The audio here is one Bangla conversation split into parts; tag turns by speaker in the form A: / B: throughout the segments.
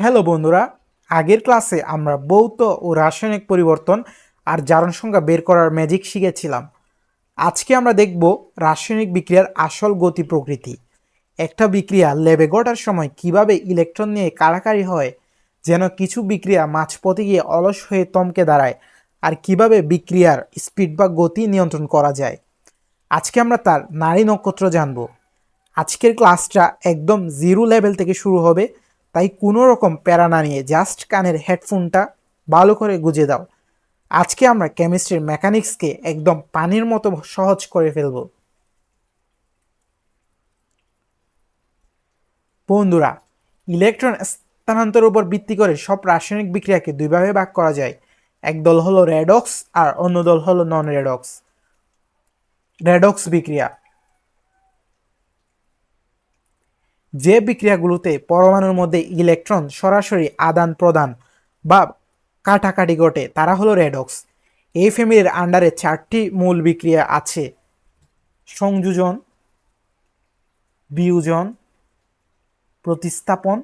A: হ্যালো বন্ধুরা, আগের ক্লাসে আমরা ভৌত ও রাসায়নিক পরিবর্তন আর জারণ সংখ্যা বের করার ম্যাজিক শিখেছিলাম। আজকে আমরা দেখব রাসায়নিক বিক্রিয়ার আসল গতি প্রকৃতি। একটা বিক্রিয়া ল্যাবে ঘটার সময় কিভাবে ইলেকট্রন নিয়ে কাড়াকাড়ি হয়, যেন কিছু বিক্রিয়া মাঝপথে গিয়ে অলস হয়ে থমকে দাঁড়ায়, আর কিভাবে বিক্রিয়ার স্পিড বা গতি নিয়ন্ত্রণ করা যায়। আজকে আমরা তার নারী নক্ষত্র জানব। আজকের ক্লাসটা একদম জিরো লেভেল থেকে শুরু হবে, তাই কোনো রকম প্যারা না নিয়ে জাস্ট কানের হেডফোনটা ভালো করে গুজে দাও। আজকে আমরা কেমিস্ট্রির মেকানিক্সকে একদম পানির মতো সহজ করে ফেলব। বন্ধুরা, ইলেকট্রন স্থানান্তরের উপর ভিত্তি করে সব রাসায়নিক বিক্রিয়াকে দুইভাবে ভাগ করা যায়। এক দল হলো রেডক্স আর অন্য দল হলো নন রেডক্স। রেডক্স বিক্রিয়া যে বিক্রিয়াগুলোতে পরমাণুর মধ্যে ইলেকট্রন সরাসরি আদান প্রদান বা কাটাকাটি ঘটে তারা হলো রেডক্স। এই ফ্যামিলির আন্ডারে 4টি মূল বিক্রিয়া আছে: সংযোজন, বিয়োজন, প্রতিস্থাপন,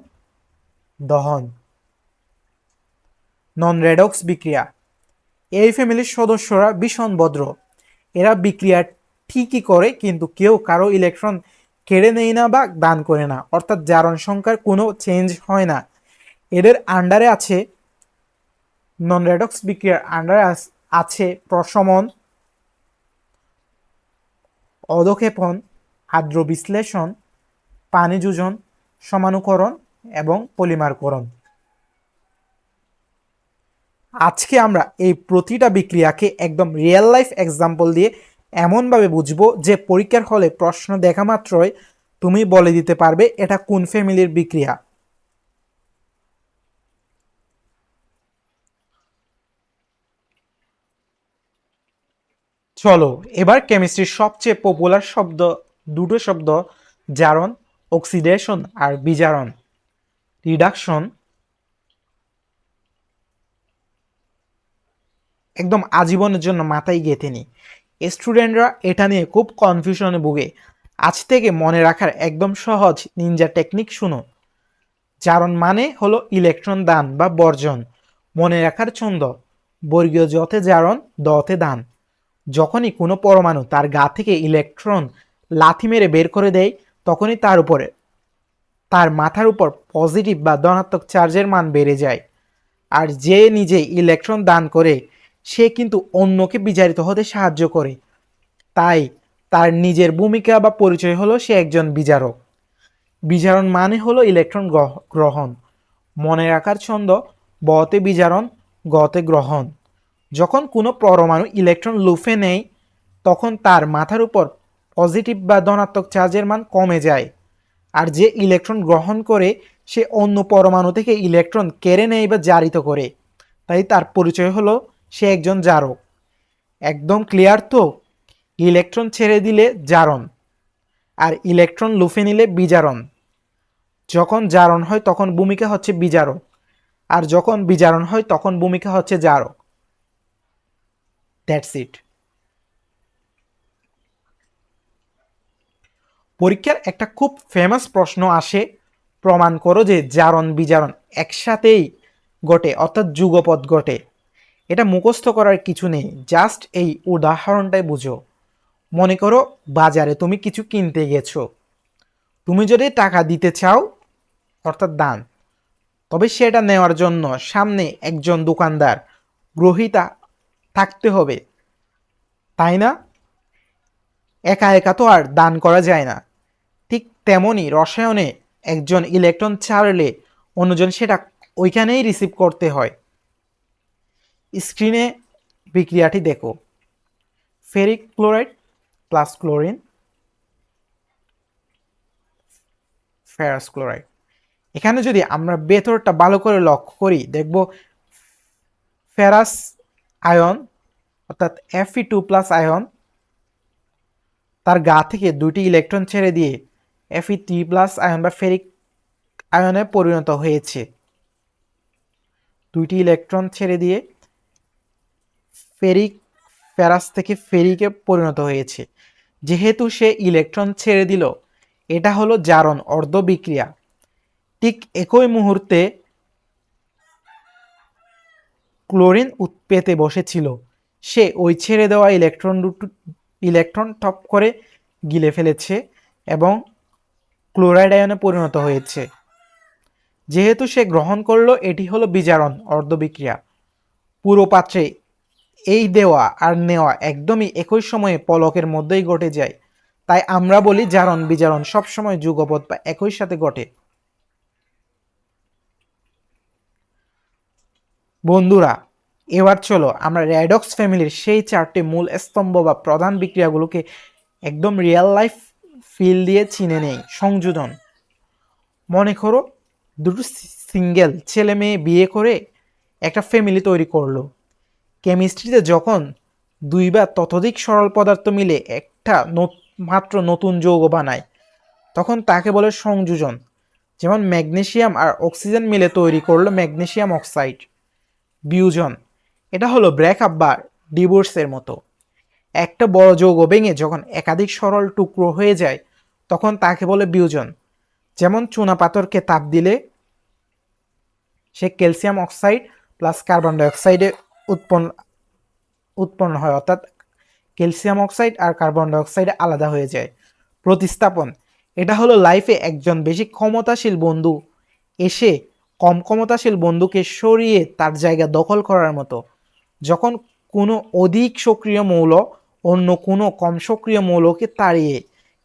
A: দহন। নন রেডক্স বিক্রিয়া এই ফ্যামিলির সদস্যরা ভীষণ ভদ্র। এরা বিক্রিয়া ঠিকই করে, কিন্তু কেউ কারো ইলেকট্রন কেড়ে নেয় না বা দান করে না, অর্থাৎ জারণ সংখ্যার কোনো চেঞ্জ হয় না। এদের আন্ডারে আছে, নন রেডক্স বিক্রিয়ার আন্ডারে আছে প্রশমন, অধক্ষেপণ, আর্দ্র বিশ্লেষণ, পানি যোজন, সমানুকরণ এবং পলিমারকরণ। আজকে আমরা এই প্রতিটা বিক্রিয়াকে একদম রিয়েল লাইফ এক্সাম্পল দিয়ে এমনভাবে বুঝবো যে পরীক্ষার হলে প্রশ্ন দেখা মাত্রই তুমি বলে দিতে পারবে এটা কোন ফ্যামিলির বিক্রিয়া। চলো এবার কেমিস্ট্রির সবচেয়ে পপুলার দুটো শব্দ, জারণ, অক্সিডেশন আর বিজারণ, রিডাকশন, একদম আজীবনের জন্য মাথায় গেঁথে নি। স্টুডেন্টরা এটা নিয়ে খুব কনফিউশনে ভুগে। আজ থেকে মনে রাখার একদম সহজ নিনজা টেকনিক শুনো। জারণ মানে হলো ইলেকট্রন দান বা বর্জন। মনে রাখার ছন্দ: বর্গীয় যতে জারণ, দতে দান। যখনই কোনো পরমাণু তার গা থেকে ইলেকট্রন লাথি মেরে বের করে দেয়, তখনই তার মাথার উপর পজিটিভ বা ধনাত্মক চার্জের মান বেড়ে যায়। আর যে নিজে ইলেকট্রন দান করে সে কিন্তু অন্যকে বিজারিত হতে সাহায্য করে। তাই তার নিজের ভূমিকা বা পরিচয় হলো সে একজন বিজারক। বিজারণ মানে হলো ইলেকট্রন গ্রহণ। মনে রাখার ছন্দ: বতে বিজারণ, গতে গ্রহণ। যখন কোনো পরমাণু ইলেকট্রন লুফে নেয়, তখন তার মাথার উপর পজিটিভ বা ধনাত্মক চার্জের মান কমে যায়। আর যে ইলেকট্রন গ্রহণ করে সে অন্য পরমাণু থেকে ইলেকট্রন কেড়ে নেয় বা জারিত করে। তাই তার পরিচয় হলো সে একজন জারক। একদম ক্লিয়ার তো? ইলেকট্রন ছেড়ে দিলে জারণ, আর ইলেকট্রন লুফে নিলে বিজারণ। যখন জারণ হয় তখন ভূমিকা হচ্ছে বিজারক, আর যখন বিজারণ হয় তখন ভূমিকা হচ্ছে জারক। That's it. পরীক্ষার একটা খুব ফেমাস প্রশ্ন আসে: প্রমাণ করো যে জারণ বিজারণ একসাথেই ঘটে, অর্থাৎ যুগপৎ ঘটে। এটা মুখস্থ করার কিছু নেই, জাস্ট এই উদাহরণটাই বুঝো। মনে করো বাজারে তুমি কিছু কিনতে গেছো। তুমি যদি টাকা দিতে চাও, অর্থাৎ দান, তবে সেটা নেওয়ার জন্য সামনে একজন দোকানদার, গ্রহীতা থাকতে হবে, তাই না? একা একা তো আর দান করা যায় না। ঠিক তেমনি রসায়নে একজন ইলেকট্রন ছাড়লে অন্যজন সেটা ওইখানেই রিসিভ করতে হয়। স্ক্রিনে বিক্রিয়াটি দেখো: ferric chloride plus chlorine, ferrous chloride. এখানে যদি আমরা ভেতরটা ভালো করে লক্ষ্য করি, দেখব ফেরাস আয়ন, অর্থাৎ Fe2+ আয়ন, তার গা থেকে দুটি ইলেকট্রন ছেড়ে দিয়ে Fe3+ আয়ন বা ফেরিক আয়নে পরিণত হয়েছে। দুইটি ইলেকট্রন ছেড়ে দিয়ে ফেরাস থেকে ফেরিকে পরিণত হয়েছে। যেহেতু সে ইলেকট্রন ছেড়ে দিল, এটা হলো জারণ অর্ধ বিক্রিয়া। ঠিক একই মুহূর্তে ক্লোরিন পেতে বসেছিল, সে ওই ছেড়ে দেওয়া ইলেকট্রন টপ করে গিলে ফেলেছে এবং ক্লোরাইড আয়নে পরিণত হয়েছে। যেহেতু সে গ্রহণ করলো, এটি হলো বিজারণ অর্ধবিক্রিয়া। পুরো পাত্রে এই দেওয়া আর নেওয়া একদমই একই সময়ে পলকের মধ্যেই ঘটে যায়। তাই আমরা বলি জারণ বিজারণ সবসময় যুগপৎ বা একই সাথে ঘটে। বন্ধুরা, এবার চলো আমরা রেডক্স ফ্যামিলির সেই 4টি মূল স্তম্ভ বা প্রধান বিক্রিয়াগুলোকে একদম রিয়েল লাইফ ফিল দিয়ে চিনে নেই। সংযোজন। মনে করো দুটো সিঙ্গেল ছেলে মেয়ে বিয়ে করে একটা ফ্যামিলি তৈরি করলো। কেমিস্ট্রিতে যখন 2 বা ততোধিক সরল পদার্থ মিলে একটা মাত্র নতুন যৌগ বানায়, তখন তাকে বলে সংযোজন। যেমন ম্যাগনেসিয়াম আর অক্সিজেন মিলে তৈরি করলো ম্যাগনেসিয়াম অক্সাইড। বিয়োজন। এটা হলো ব্রেকআপ বা ডিভোর্সের মতো। একটা বড় যৌগ ভেঙে যখন একাধিক সরল টুকরো হয়ে যায়, তখন তাকে বলে বিয়োজন। যেমন চুনা পাথরকে তাপ দিলে সে ক্যালসিয়াম অক্সাইড প্লাস কার্বন ডাইঅক্সাইডে উৎপন্ন হয়, অর্থাৎ ক্যালসিয়াম অক্সাইড আর কার্বন ডাইঅক্সাইড আলাদা হয়ে যায়। প্রতিস্থাপন। এটা হলো লাইফে একজন বেশি ক্ষমতাশীল বন্ধু এসে কম ক্ষমতাশীল বন্ধুকে সরিয়ে তার জায়গা দখল করার মতো। যখন কোনো অধিক সক্রিয় মৌল অন্য কোনো কম সক্রিয় মৌলকে তাড়িয়ে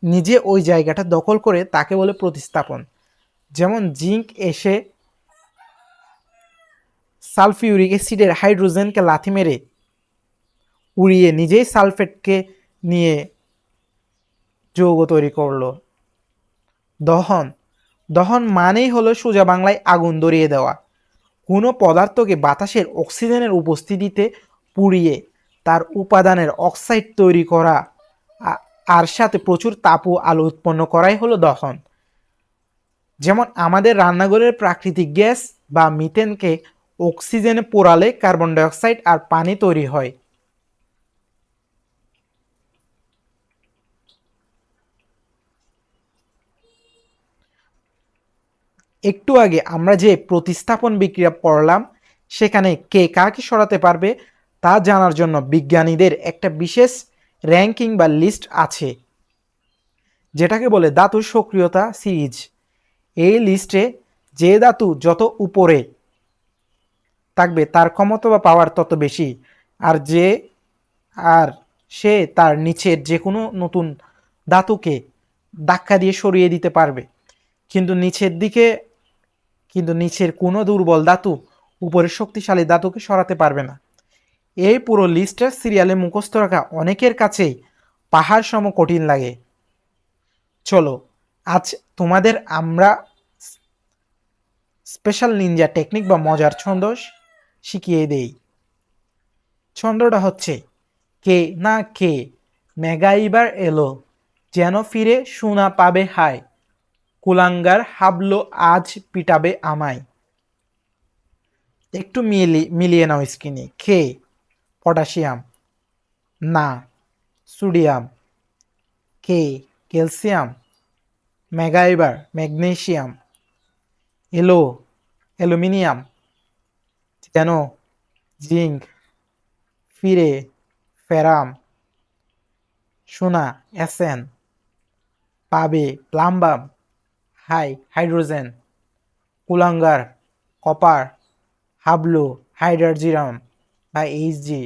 A: নিজে ওই জায়গাটা দখল করে, তাকে বলে প্রতিস্থাপন। যেমন জিঙ্ক এসে সালফিউরিক অ্যাসিডের হাইড্রোজেনকে লাথি মেরে উড়িয়ে নিজেই সালফেটকে নিয়ে যৌগ তৈরি করলো। দহন। দহন মানেই হলো সোজা বাংলায় আগুন ধরিয়ে দেওয়া। কোনো পদার্থকে বাতাসের অক্সিজেনের উপস্থিতিতে পুড়িয়ে তার উপাদানের অক্সাইড তৈরি করা আর সাথে প্রচুর তাপ ও আলো উৎপন্ন করাই হলো দহন। যেমন আমাদের রান্নাঘরের প্রাকৃতিক গ্যাস বা মিথেনকে অক্সিজেনে পোড়ালে কার্বন ডাইঅক্সাইড আর পানি তৈরি হয়। একটু আগে আমরা যে প্রতিস্থাপন বিক্রিয়া পড়লাম, সেখানে কে কাকে সরাতে পারবে তা জানার জন্য বিজ্ঞানীদের একটা বিশেষ র্যাঙ্কিং বা লিস্ট আছে, যেটাকে বলে ধাতুর সক্রিয়তা সিরিজ। এই লিস্টে যে ধাতু যত উপরে থাকবে তার ক্ষমতা বা পাওয়ার তত বেশি, আর সে তার নিচের যে কোনো নতুন ধাতুকে ধাক্কা দিয়ে সরিয়ে দিতে পারবে। কিন্তু নিচের কোনো দুর্বল ধাতু উপরের শক্তিশালী ধাতুকে সরাতে পারবে না। এই পুরো লিস্টের সিরিয়ালে মুখস্থ রাখা অনেকের কাছেই পাহাড় সম কঠিন লাগে। চলো আজ তোমাদের আমরা স্পেশাল নিনজা টেকনিক বা মজার ছন্দ শিখিয়ে দেই। ছন্দটা হচ্ছে কে না কে মেগাইবার এলো, যেন ফিরে সোনা পাবে হায়, কুলাঙ্গার হাবলো আজ পিটাবে আমায়। একটু মিলিয়ে নাও স্ক্রিনে। কে পটাশিয়াম, না সোডিয়াম, কে ক্যালসিয়াম, মেগাইবার ম্যাগনেসিয়াম, এলো অ্যালুমিনিয়াম, যেন জিঙ্ক, ফিরে ফেরাম, সোনা এসেন, পাবে প্লাম্বাম, হাইড্রোজেন, কুলাঙ্গার কপার, হাবলু হাইড্রোজিরাম বা এইচজি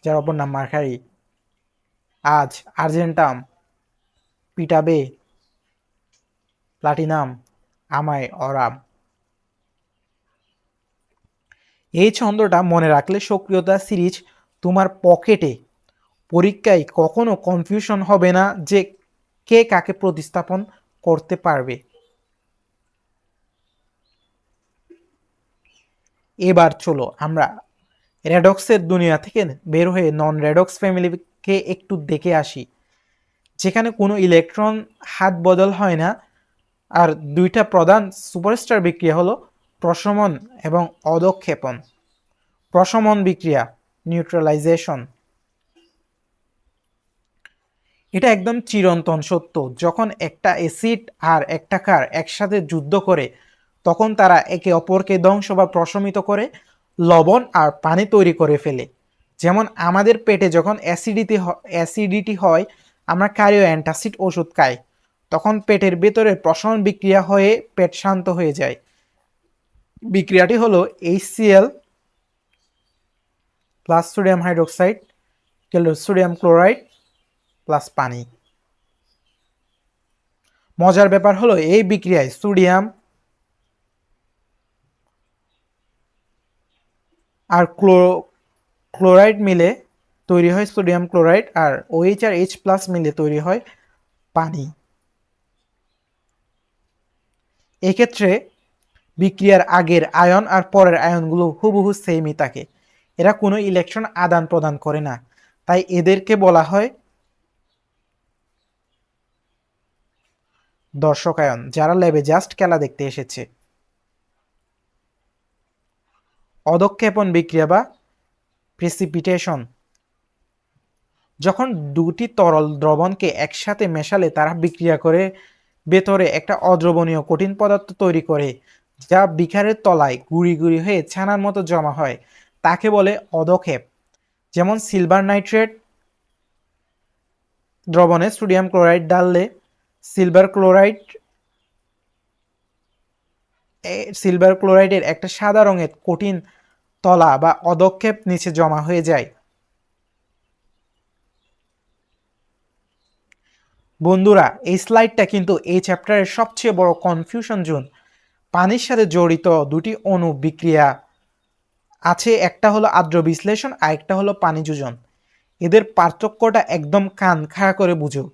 A: যার অপর নাম মার্কারি, আজ আর্জেন্টাম, পিটাবে প্লাটিনাম, আমায় অরাম। এই ছন্দটা মনে রাখলে সক্রিয়তা সিরিজ তোমার পকেটে পরীক্ষায় কখনো কনফিউশন হবে না যে কে কাকে প্রতিস্থাপন করতে পারবে। এবার চলো আমরা রেডক্সের দুনিয়া থেকে বের হয়ে নন রেডক্স ফ্যামিলিকে একটু দেখে আসি, যেখানে কোনো ইলেকট্রন হাত বদল হয় না। আর দুইটা প্রধান সুপারস্টার বিক্রিয়া হলো প্রশমন এবং অধক্ষেপণ। প্রশমন বিক্রিয়া নিউট্রালাইজেশন, এটা একদম চিরন্তন সত্য। যখন একটা অ্যাসিড আর একটা ক্ষার একসাথে যুদ্ধ করে, তখন তারা একে অপরকে ধ্বংস বা প্রশমিত করে। লবণ আর পানি তৈরি করে ফেলে। যেমন আমাদের পেটে যখন অ্যাসিডিটি হয়, আমরা কার্বো অ্যান্টাসিড ওষুধ খাই, তখন পেটের ভেতরে প্রসারণ বিক্রিয়া হয়ে পেট শান্ত হয়ে যায়। বিক্রিয়াটি হলো HCl plus sodium hydroxide sodium chloride plus পানি। মজার ব্যাপার হলো এই বিক্রিয়ায় সোডিয়াম আর ক্লোরাইড মিলে তৈরি হয় সোডিয়াম ক্লোরাইড, আর OH আর H প্লাস মিলে তৈরি হয় পানি। এক্ষেত্রে বিক্রিয়ার আগের আয়ন আর পরের আয়নগুলো হুবহু সেমই থাকে, এরা কোনো ইলেকট্রন আদান প্রদান করে না, তাই এদেরকে বলা হয় দর্শক আয়ন, যারা ল্যাবে জাস্ট খেলা দেখতে এসেছে। অধঃক্ষেপণ বিক্রিয়া বা প্রেসিপিটেশন, যখন দুটি তরল দ্রবণকে একসাথে মেশালে তারা বিক্রিয়া করে ভেতরে একটা অদ্রবণীয় কঠিন পদার্থ তৈরি করে, যা বিকারের তলায় গুঁড়ি গুঁড়ি হয়ে ছানার মতো জমা হয়, তাকে বলে অধঃক্ষেপ। যেমন সিলভার নাইট্রেট দ্রবণে সোডিয়াম ক্লোরাইড ডাললে সিলভার ক্লোরাইডের একটা সাদা রঙের কঠিন তলা বা অধঃক্ষেপ নিচে জমা হয়ে যায়। বন্ধুরা, এই স্লাইডটা কিন্তু এই চ্যাপ্টারের সবচেয়ে বড় কনফিউশন জোন। পানির সাথে জড়িত দুটি অণু বিক্রিয়া আছে, একটা হলো আর্দ্র বিশ্লেষণ আর একটা হলো পানি যোজন। এদের পার্থক্যটা একদম কান খাড়া করে বুঝো।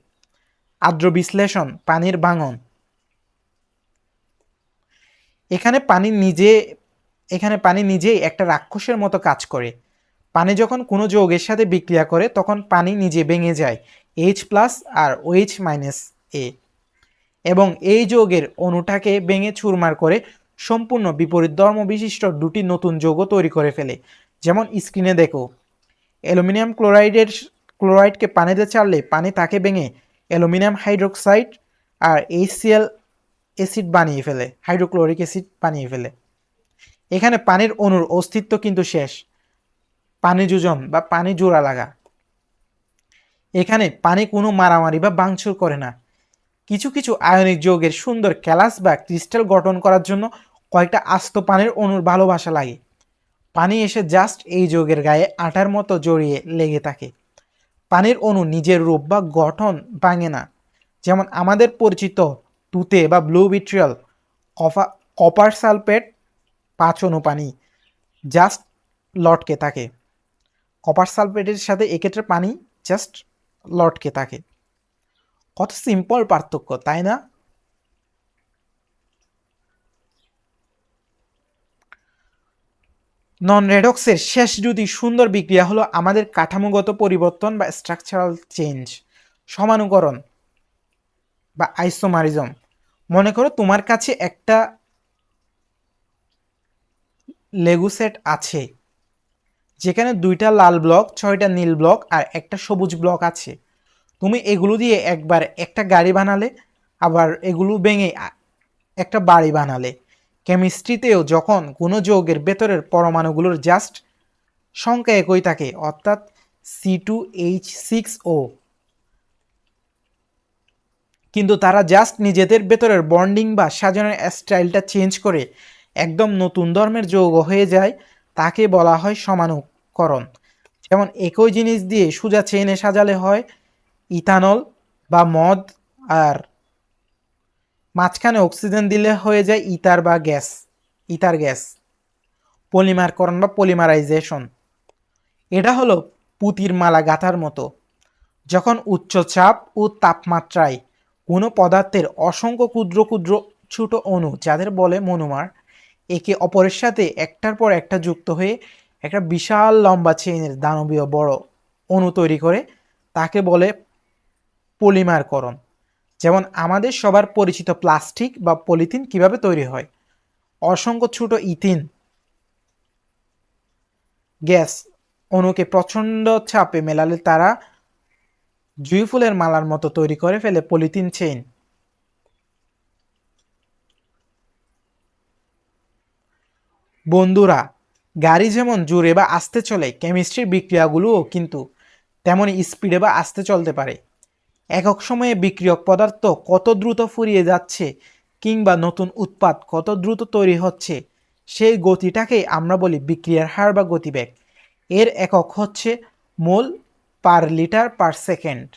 A: আর্দ্র বিশ্লেষণ পানির ভাঙন। এখানে পানি নিজেই একটা রাক্ষসের মতো কাজ করে। পানি যখন কোনো যৌগের সাথে বিক্রিয়া করে তখন পানি নিজে ভেঙে যায় H প্লাস আর OH মাইনাস এ, এবং এই যৌগের অণুটাকে ভেঙে চুরমার করে সম্পূর্ণ বিপরীত ধর্ম বিশিষ্ট দুটি নতুন যৌগ তৈরি করে ফেলে। যেমন স্ক্রিনে দেখো, অ্যালুমিনিয়াম ক্লোরাইডকে পানিতে ছাড়লে পানি তাকে ভেঙে অ্যালুমিনিয়াম হাইড্রোক্সাইড আর HCl অ্যাসিড বানিয়ে ফেলে, হাইড্রোক্লোরিক অ্যাসিড বানিয়ে ফেলে। এখানে পানির অণুর অস্তিত্ব কিন্তু শেষ, পানি যোজন বা পানি জোড়া লাগা। এখানে পানি কোনো মারামারি বা ভাঙচুর করে না। কিছু কিছু আয়নিক যৌগের সুন্দর ক্যালাস বা ক্রিস্টাল গঠন করার জন্য কয়েকটা আস্ত পানির অণুর ভালোবাসা লাগে। পানি এসে জাস্ট এই যৌগের গায়ে আটার মতো জড়িয়ে লেগে থাকে। পানির অণু নিজের রূপ বা গঠন ভাঙে না। যেমন আমাদের পরিচিত তুতে বা ব্লু ভিট্রিয়াল, কপার সালফেট 5 অণু পানি জাস্ট লটকে থাকে। কপার সালফেটের সাথে এক্ষেত্রে পানি জাস্ট লটকে থাকে। কত সিম্পল পার্থক্য, তাই না? নন রেডক্সের শেষ দুটি সুন্দর বিক্রিয়া হলো আমাদের কাঠামোগত পরিবর্তন বা স্ট্রাকচারাল চেঞ্জ, সমানুকরণ বা আইসোমারিজম। মনে করো তোমার কাছে একটা লেগো সেট আছে, যেখানে 2টা লাল ব্লক, 6টা নীল ব্লক আর একটা সবুজ ব্লক আছে। তুমি এগুলো দিয়ে একবার একটা গাড়ি বানালে, আবার এগুলো ভেঙে একটা বাড়ি বানালে। কেমিস্ট্রিতেও যখন কোনো যৌগের ভেতরের পরমাণুগুলোর জাস্ট সংখ্যা একই থাকে, অর্থাৎ C2H6O, কিন্তু তারা জাস্ট নিজেদের ভেতরের বন্ডিং বা সাজানোর স্টাইলটা চেঞ্জ করে একদম নতুন ধর্মের যৌগ হয়ে যায়, তাকে বলা হয় সমানুকরণ। যেমন একই জিনিস দিয়ে সোজা চেইনে সাজালে হয় ইথানল বা মদ, আর মাঝখানে অক্সিজেন দিলে হয়ে যায় ইথার গ্যাস। পলিমারকরণ বা পলিমারাইজেশন, এটা হলো পুতির মালা গাঁথার মতো। যখন উচ্চ চাপ ও তাপমাত্রায় কোনো পদার্থের অসংখ্য ক্ষুদ্র ক্ষুদ্র ছোট অণু, যাদের বলে মনোমার, একে অপরের সাথে একটার পর একটা যুক্ত হয়ে একটা বিশাল লম্বা চেইনের দানবীয় বড় অণু তৈরি করে, তাকে বলে পলিমারকরণ। যেমন আমাদের সবার পরিচিত প্লাস্টিক বা পলিথিন কিভাবে তৈরি হয়, অসংখ্য ছোট ইথিন গ্যাস অণুকে প্রচণ্ড চাপে মেলালে তারা জুঁই ফুলের মালার মতো তৈরি করে ফেলে পলিথিন চেইন। বন্ধুরা, গাড়ি যেমন জোরে বা আস্তে চলে, কেমিস্ট্রির বিক্রিয়াগুলোও কিন্তু তেমনই স্পিডে বা আস্তে চলতে পারে। একক সময়ে বিক্রিয়ক পদার্থ কত দ্রুত ফুরিয়ে যাচ্ছে কিংবা নতুন উৎপাদ কত দ্রুত তৈরি হচ্ছে, সেই গতিটাকেই আমরা বলি বিক্রিয়ার হার বা গতিবেগ। এর একক হচ্ছে মোল পার লিটার পার সেকেন্ড।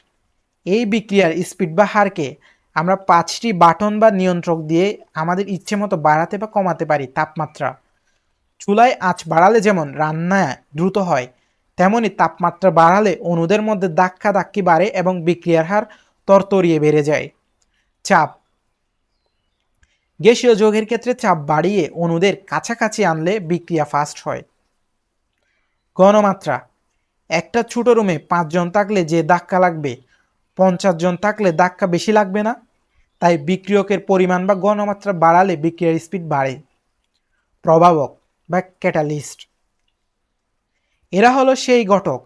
A: এই বিক্রিয়ার স্পিড বা হারকে আমরা 5টি বাটন বা নিয়ন্ত্রক দিয়ে আমাদের ইচ্ছে মতো বাড়াতে বা কমাতে পারি। তাপমাত্রা, চুলায় আঁচ বাড়ালে যেমন রান্না দ্রুত হয়, তেমনি তাপমাত্রা বাড়ালে অণুদের মধ্যে ধাক্কি বাড়ে এবং বিক্রিয়ার হার তরতরিয়ে বেড়ে যায়। চাপ, গ্যাসীয় যৌগের ক্ষেত্রে চাপ বাড়িয়ে অণুদের কাছাকাছি আনলে বিক্রিয়া ফাস্ট হয়। ঘনমাত্রা, একটা ছোট রুমে 5 জন থাকলে যে ধাক্কা লাগবে, 50 জন থাকলে ধাক্কা বেশি লাগবে না? তাই বিক্রিয়কের পরিমাণ বা ঘনমাত্রা বাড়ালে বিক্রিয়ার স্পিড বাড়ে। প্রভাবক বা ক্যাটালিস্ট, এরা হলো সেই ঘটক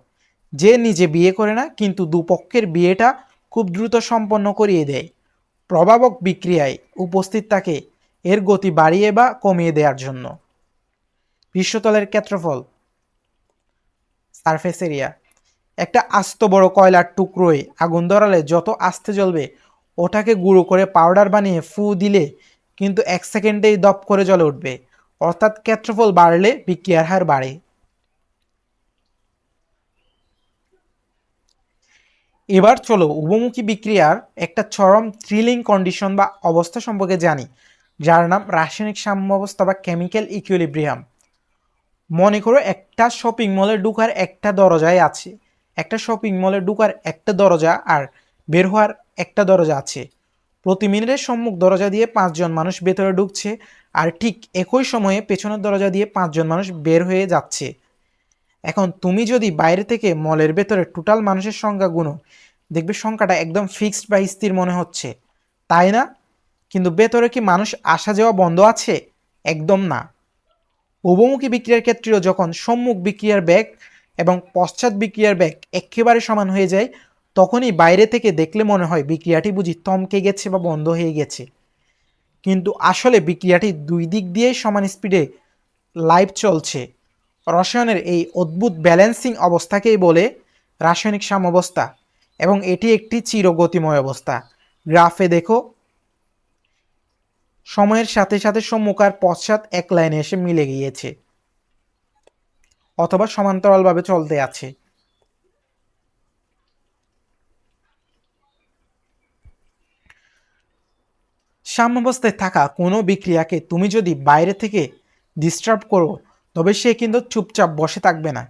A: যে নিজে বিয়ে করে না কিন্তু দুপক্ষের বিয়েটা খুব দ্রুত সম্পন্ন করিয়ে দেয়। প্রভাবক বিক্রিয়ায় উপস্থিত থাকে এর গতি বাড়িয়ে বা কমিয়ে দেওয়ার জন্য। পৃষ্ঠতলের ক্ষেত্রফল, সারফেস এরিয়া, একটা আস্ত বড় কয়লার টুকরোয় আগুন ধরালে যত আস্তে জ্বলবে, ওটাকে গুঁড়ো করে পাউডার বানিয়ে ফু দিলে কিন্তু 1 সেকেন্ডেই দপ করে জ্বলে উঠবে। অর্থাৎ ক্ষেত্রফল বাড়লে বিক্রিয়ার হার বাড়ে। এবার চলো উভমুখী বিক্রিয়ার একটা চরম থ্রিলিং কন্ডিশন বা অবস্থা সম্পর্কে জানি, যার নাম রাসায়নিক সাম্যাবস্থা বা কেমিক্যাল ইকুইলিব্রিয়াম। মনে করো একটা শপিং মলে ঢুকার একটা দরজায় আছে, একটা শপিং মলে ঢুকার একটা দরজা আর বের হওয়ার একটা দরজা আছে। প্রতি মিনিটে সম্মুখ দরজা দিয়ে 5 জন মানুষ ভেতরে ঢুকছে আর ঠিক একই সময়ে পেছনের দরজা দিয়ে 5 জন মানুষ বের হয়ে যাচ্ছে। এখন তুমি যদি বাইরে থেকে মলের ভেতরে টোটাল মানুষের সংখ্যা গুনো, দেখবে সংখ্যাটা একদম ফিক্সড বা স্থির মনে হচ্ছে, তাই না? কিন্তু ভেতরে কি মানুষ আসা যাওয়া বন্ধ আছে? একদম না। উভমুখী বিক্রিয়ার ক্ষেত্রেও যখন সম্মুখ বিক্রিয়ার বেগ এবং পশ্চাৎ বিক্রিয়ার বেগ একেবারে সমান হয়ে যায়, তখনই বাইরে থেকে দেখলে মনে হয় বিক্রিয়াটি বুঝি থমকে গেছে বা বন্ধ হয়ে গেছে। কিন্তু আসলে বিক্রিয়াটি দুই দিক দিয়েই সমান স্পিডে লাইভ চলছে। রসায়নের এই অদ্ভুত ব্যালেন্সিং অবস্থাকেই বলে রাসায়নিক সাম্যাবস্থা, এবং এটি একটি চিরগতিময় অবস্থা। গ্রাফে দেখো, সময়ের সাথে সাথে সম্মুখ আর পশ্চাৎ এক লাইনে এসে মিলে গিয়েছে অথবা সমান্তরালভাবে চলতে আছে। সাম্যাবস্থায় থাকা কোনো বিক্রিয়াকে তুমি যদি বাইরে থেকে ডিস্টার্ব করো, তবে সে কিন্তু চুপচাপ বসে থাকবে না।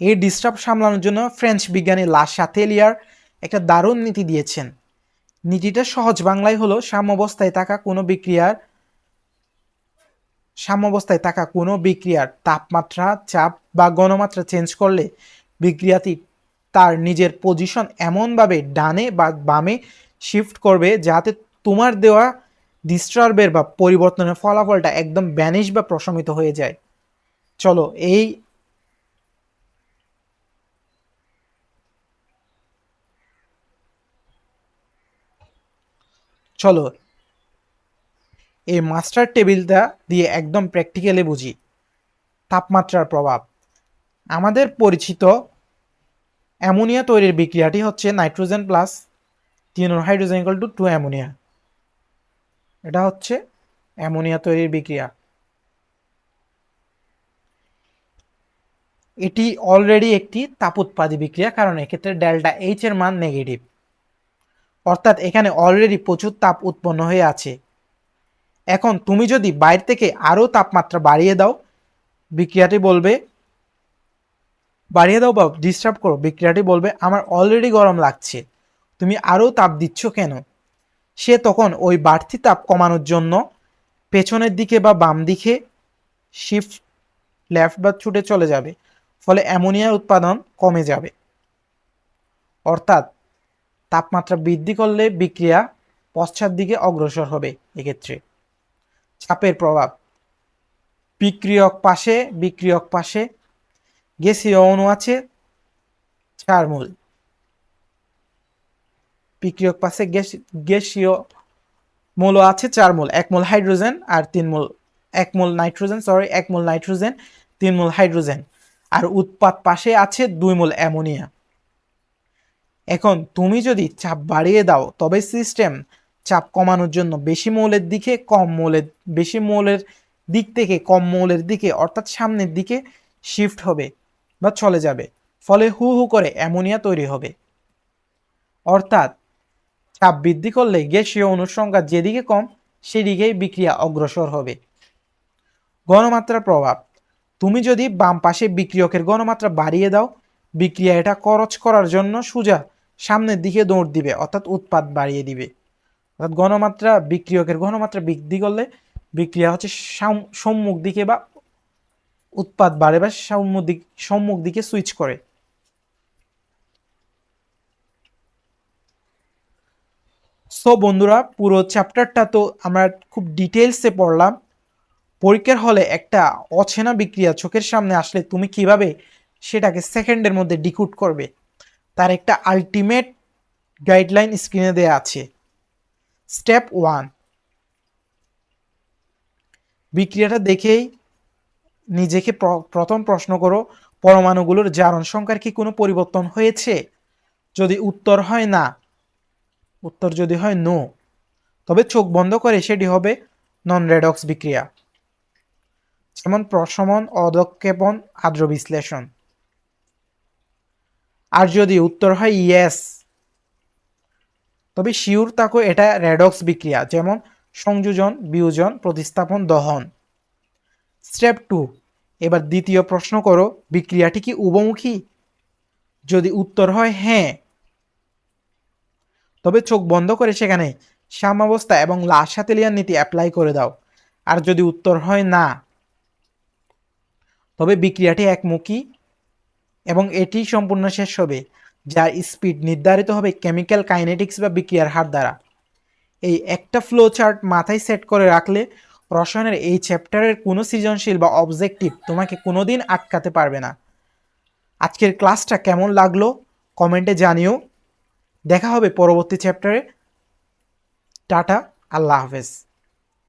A: এই ডিস্টার্ব সামলানোর জন্য ফ্রেঞ্চ বিজ্ঞানী লা শাতেলিয়ার একটা দারুণ নীতি দিয়েছেন। নীতিটা সহজ বাংলায় হলো, সাম্যাবস্থায় থাকা কোনো বিক্রিয়ার তাপমাত্রা, চাপ বা ঘনমাত্রা চেঞ্জ করলে বিক্রিয়াটি তার নিজের পজিশন এমনভাবে ডানে বা বামে শিফট করবে যাতে তোমার দেওয়া ডিস্টার্বের বা পরিবর্তনের ফলাফলটা একদম ব্যানিশ বা প্রশমিত হয়ে যায়। চলো এই চলো এই মাস্টার টেবিলটা দিয়ে একদম প্র্যাকটিক্যালি বুঝি তাপমাত্রার প্রভাব। আমাদের পরিচিত অ্যামোনিয়া তৈরির বিক্রিয়াটি হচ্ছে nitrogen plus 3 hydrogen equal to 2 ammonia. এটা হচ্ছে অ্যামোনিয়া তৈরির বিক্রিয়া। এটি অলরেডি একটি তাপোৎপাদী বিক্রিয়া, কারণ এক্ষেত্রে ডেল্টা এইচ এর মান নেগেটিভ, অর্থাৎ এখানে অলরেডি প্রচুর তাপ উৎপন্ন হয়ে আছে। এখন তুমি যদি বাইরে থেকে আরও তাপমাত্রা বিক্রিয়াটি বলবে বাড়িয়ে দাও বা ডিস্টার্ব করো, বিক্রিয়াটি বলবে আমার অলরেডি গরম লাগছে, তুমি আরও তাপ দিচ্ছ কেন? সে তখন ওই বাড়তি তাপ কমানোর জন্য পেছনের দিকে বা বাম দিকে শিফট লেফট বা ছুটে চলে যাবে, ফলে অ্যামোনিয়ার উৎপাদন কমে যাবে। অর্থাৎ তাপমাত্রা বৃদ্ধি করলে বিক্রিয়া পশ্চাৎ দিকে অগ্রসর হবে। এক্ষেত্রে চাপের প্রভাব, বিক্রিয়ক পাশে গ্যাসীয় অণু আছে 4 মোল, বিক্রিয়ক পাশে গ্যাসীয় মৌল আছে 4 মোল, 1 মোল হাইড্রোজেন আর 3 mole 1 mole nitrogen 1 mole nitrogen, 3 mole hydrogen, আর উৎপাদ পাশে আছে 2 মোল অ্যামোনিয়া। এখন তুমি যদি চাপ বাড়িয়ে দাও তবে সিস্টেম চাপ কমানোর জন্য বেশি মৌলের দিক থেকে কম মৌলের দিকে অর্থাৎ সামনের দিকে শিফট হবে বা চলে যাবে, ফলে হু হু করে অ্যামোনিয়া তৈরি হবে। অর্থাৎ চাপ বৃদ্ধি করলে গ্যাসীয় অণুর সংখ্যা যেদিকে কম সেদিকেই বিক্রিয়া অগ্রসর হবে। ঘনমাত্রার প্রভাব, তুমি যদি বাম পাশে বিক্রিয়কের ঘনমাত্রা বাড়িয়ে দাও, বিক্রিয়া এটা খরচ করার জন্য সোজা সামনের দিকে দৌড় দিবে, অর্থাৎ উৎপাদ বাড়িয়ে দিবে। অর্থাৎ বিক্রিয়কের ঘনমাত্রা বৃদ্ধি করলে বিক্রিয়া হচ্ছে সম্মুখ দিকে বা উৎপাদ বাড়ে বা সম্মুখ দিকে সুইচ করে। সো বন্ধুরা, পুরো চ্যাপ্টারটা তো আমরা খুব ডিটেলসে পড়লাম। পরীক্ষার হলে একটা অচেনা বিক্রিয়া চোখের সামনে আসলে তুমি কিভাবে সেটাকে সেকেন্ডের মধ্যে ডিকোড করবে তার একটা আলটিমেট গাইডলাইন স্ক্রিনে দেওয়া আছে। স্টেপ 1, বিক্রিয়াটা দেখেই নিজেকে প্রথম প্রশ্ন করো, পরমাণুগুলোর জারণ সংখ্যার কি কোনো পরিবর্তন হয়েছে? যদি উত্তর হয় না, যদি হয় নো, তবে চোখ বন্ধ করে সেটি হবে নন রেডক্স বিক্রিয়া, যেমন প্রশমন, অধঃক্ষেপণ, আদ্র বিশ্লেষণ। আর যদি উত্তর হয় ইয়েস, তবে শিওর থাকো এটা রেডক্স বিক্রিয়া, যেমন সংযোজন, বিয়োজন, প্রতিস্থাপন, দহন। স্টেপ 2, এবার দ্বিতীয় প্রশ্ন করো, বিক্রিয়াটি কি উভমুখী? যদি উত্তর হয় হ্যাঁ, তবে চোখ বন্ধ করে সেখানে সাম্যাবস্থা এবং লা-শাতেলিয়ান নীতি অ্যাপ্লাই করে দাও। আর যদি উত্তর হয় না, তবে বিক্রিয়াটি একমুখী এবং এটি সম্পূর্ণ শেষ হবে, যার স্পিড নির্ধারিত হবে কেমিক্যাল কাইনেটিক্স বা বিক্রিয়ার হার দ্বারা। এই একটা ফ্লো চার্ট মাথায় সেট করে রাখলে রসায়নের এই চ্যাপ্টারের কোনো সৃজনশীল বা অবজেক্টিভ তোমাকে কোনোদিন আটকাতে পারবে না। আজকের ক্লাসটা কেমন লাগলো কমেন্টে জানিও। দেখা হবে পরবর্তী চ্যাপ্টারে। টাটা, আল্লাহ হাফেজ।